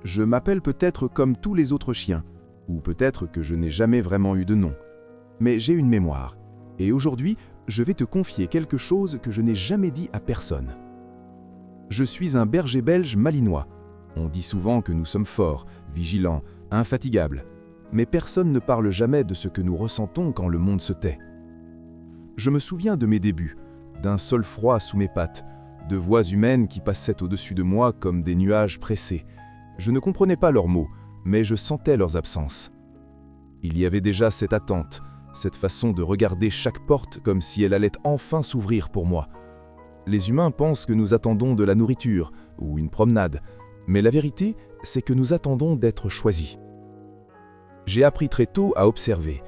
Je m'appelle peut-être comme tous les autres chiens, ou peut-être que je n'ai jamais vraiment eu de nom. Mais j'ai une mémoire, et aujourd'hui, je vais te confier quelque chose que je n'ai jamais dit à personne. Je suis un berger belge malinois. On dit souvent que nous sommes forts, vigilants, infatigables, mais personne ne parle jamais de ce que nous ressentons quand le monde se tait. Je me souviens de mes débuts, d'un sol froid sous mes pattes, de voix humaines qui passaient au-dessus de moi comme des nuages pressés. Je ne comprenais pas leurs mots, mais je sentais leurs absences. Il y avait déjà cette attente, cette façon de regarder chaque porte comme si elle allait enfin s'ouvrir pour moi. Les humains pensent que nous attendons de la nourriture ou une promenade, mais la vérité, c'est que nous attendons d'être choisis. J'ai appris très tôt à observer,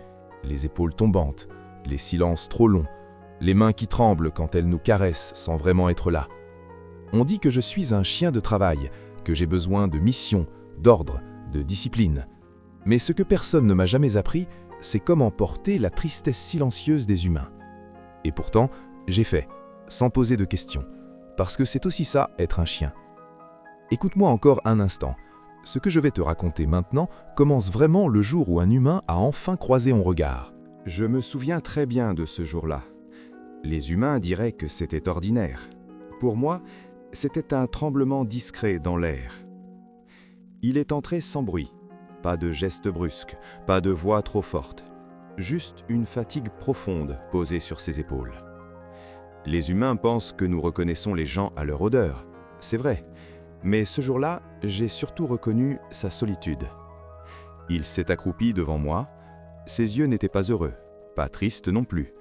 les épaules tombantes, les silences trop longs, les mains qui tremblent quand elles nous caressent sans vraiment être là. On dit que je suis un chien de travail, que j'ai besoin de mission, d'ordre, de discipline. Mais ce que personne ne m'a jamais appris, c'est comment porter la tristesse silencieuse des humains. Et pourtant, j'ai fait, sans poser de questions, parce que c'est aussi ça, être un chien. Écoute-moi encore un instant. Ce que je vais te raconter maintenant commence vraiment le jour où un humain a enfin croisé mon regard. Je me souviens très bien de ce jour-là. Les humains diraient que c'était ordinaire. Pour moi, c'était un tremblement discret dans l'air. Il est entré sans bruit, pas de gestes brusques, pas de voix trop forte, juste une fatigue profonde posée sur ses épaules. Les humains pensent que nous reconnaissons les gens à leur odeur, c'est vrai, mais ce jour-là, j'ai surtout reconnu sa solitude. Il s'est accroupi devant moi, ses yeux n'étaient pas heureux, pas tristes non plus,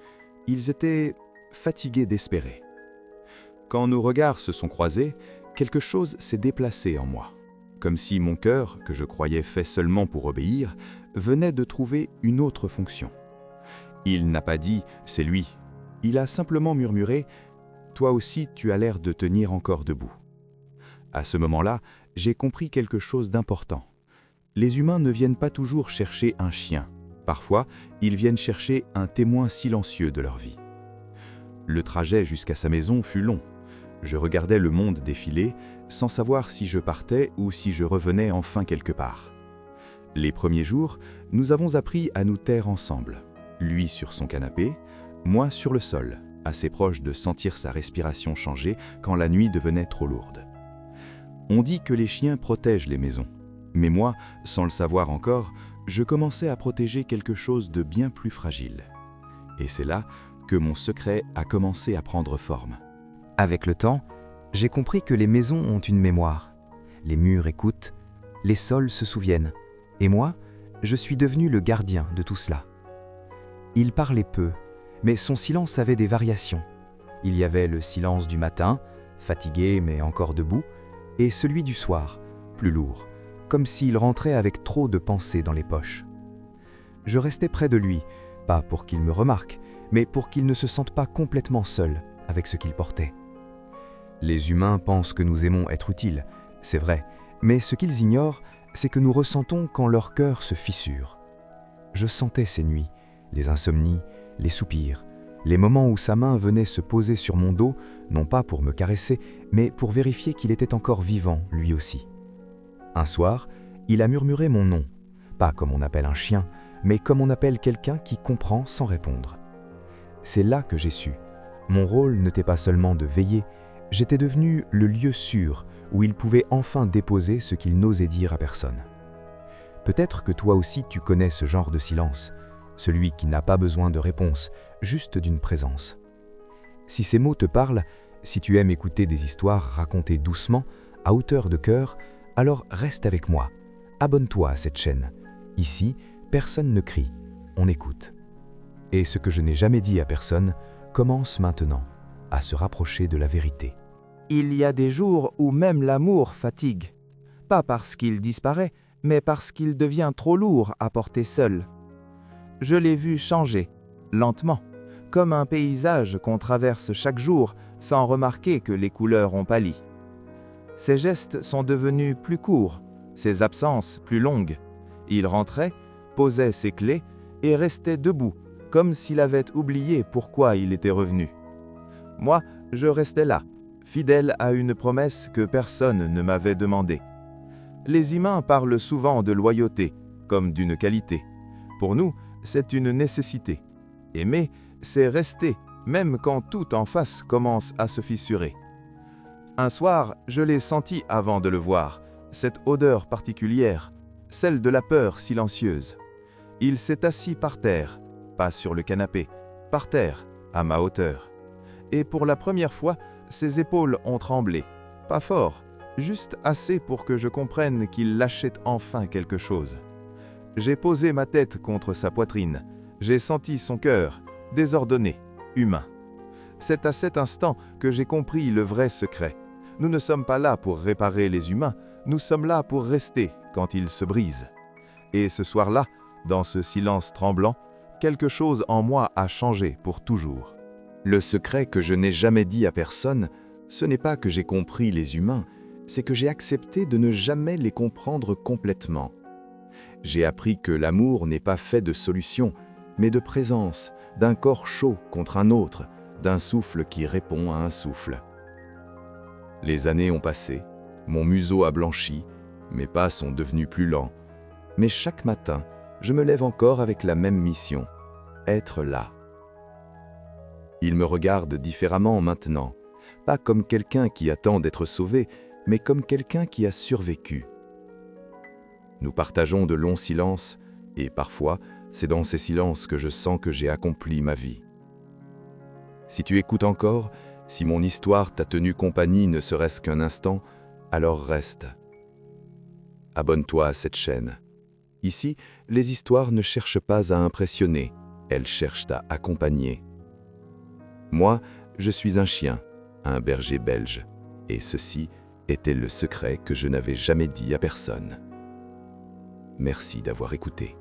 ils étaient fatigués d'espérer. Quand nos regards se sont croisés, quelque chose s'est déplacé en moi, comme si mon cœur, que je croyais fait seulement pour obéir, venait de trouver une autre fonction. Il n'a pas dit « c'est lui », il a simplement murmuré « toi aussi tu as l'air de tenir encore debout ». À ce moment-là, j'ai compris quelque chose d'important. Les humains ne viennent pas toujours chercher un chien. Parfois, ils viennent chercher un témoin silencieux de leur vie. Le trajet jusqu'à sa maison fut long. Je regardais le monde défiler, sans savoir si je partais ou si je revenais enfin quelque part. Les premiers jours, nous avons appris à nous taire ensemble. Lui sur son canapé, moi sur le sol, assez proche de sentir sa respiration changer quand la nuit devenait trop lourde. On dit que les chiens protègent les maisons, mais moi, sans le savoir encore, je commençais à protéger quelque chose de bien plus fragile. Et c'est là que mon secret a commencé à prendre forme. Avec le temps, j'ai compris que les maisons ont une mémoire. Les murs écoutent, les sols se souviennent. Et moi, je suis devenu le gardien de tout cela. Il parlait peu, mais son silence avait des variations. Il y avait le silence du matin, fatigué mais encore debout, et celui du soir, plus lourd, comme s'il rentrait avec trop de pensées dans les poches. Je restais près de lui, pas pour qu'il me remarque, mais pour qu'il ne se sente pas complètement seul avec ce qu'il portait. Les humains pensent que nous aimons être utiles, c'est vrai, mais ce qu'ils ignorent, c'est que nous ressentons quand leur cœur se fissure. Je sentais ces nuits, les insomnies, les soupirs, les moments où sa main venait se poser sur mon dos, non pas pour me caresser, mais pour vérifier qu'il était encore vivant, lui aussi. Un soir, il a murmuré mon nom, pas comme on appelle un chien, mais comme on appelle quelqu'un qui comprend sans répondre. C'est là que j'ai su. Mon rôle n'était pas seulement de veiller, j'étais devenu le lieu sûr où il pouvait enfin déposer ce qu'il n'osait dire à personne. Peut-être que toi aussi tu connais ce genre de silence, celui qui n'a pas besoin de réponse, juste d'une présence. Si ces mots te parlent, si tu aimes écouter des histoires racontées doucement, à hauteur de cœur, alors reste avec moi, abonne-toi à cette chaîne. Ici, personne ne crie, on écoute. Et ce que je n'ai jamais dit à personne commence maintenant à se rapprocher de la vérité. Il y a des jours où même l'amour fatigue. Pas parce qu'il disparaît, mais parce qu'il devient trop lourd à porter seul. Je l'ai vu changer, lentement, comme un paysage qu'on traverse chaque jour sans remarquer que les couleurs ont pâli. Ses gestes sont devenus plus courts, ses absences plus longues. Il rentrait, posait ses clés et restait debout, comme s'il avait oublié pourquoi il était revenu. Moi, je restais là, fidèle à une promesse que personne ne m'avait demandée. Les humains parlent souvent de loyauté, comme d'une qualité. Pour nous, c'est une nécessité. Aimer, c'est rester, même quand tout en face commence à se fissurer. Un soir, je l'ai senti avant de le voir, cette odeur particulière, celle de la peur silencieuse. Il s'est assis par terre, pas sur le canapé, par terre, à ma hauteur. Et pour la première fois, ses épaules ont tremblé, pas fort, juste assez pour que je comprenne qu'il lâchait enfin quelque chose. J'ai posé ma tête contre sa poitrine, j'ai senti son cœur, désordonné, humain. C'est à cet instant que j'ai compris le vrai secret. Nous ne sommes pas là pour réparer les humains, nous sommes là pour rester quand ils se brisent. Et ce soir-là, dans ce silence tremblant, quelque chose en moi a changé pour toujours. Le secret que je n'ai jamais dit à personne, ce n'est pas que j'ai compris les humains, c'est que j'ai accepté de ne jamais les comprendre complètement. J'ai appris que l'amour n'est pas fait de solutions, mais de présence, d'un corps chaud contre un autre, d'un souffle qui répond à un souffle. Les années ont passé, mon museau a blanchi, mes pas sont devenus plus lents, mais chaque matin, je me lève encore avec la même mission, être là. Il me regarde différemment maintenant, pas comme quelqu'un qui attend d'être sauvé, mais comme quelqu'un qui a survécu. Nous partageons de longs silences, et parfois, c'est dans ces silences que je sens que j'ai accompli ma vie. Si tu écoutes encore, si mon histoire t'a tenu compagnie ne serait-ce qu'un instant, alors reste. Abonne-toi à cette chaîne. Ici, les histoires ne cherchent pas à impressionner, elles cherchent à accompagner. Moi, je suis un chien, un berger belge, et ceci était le secret que je n'avais jamais dit à personne. Merci d'avoir écouté.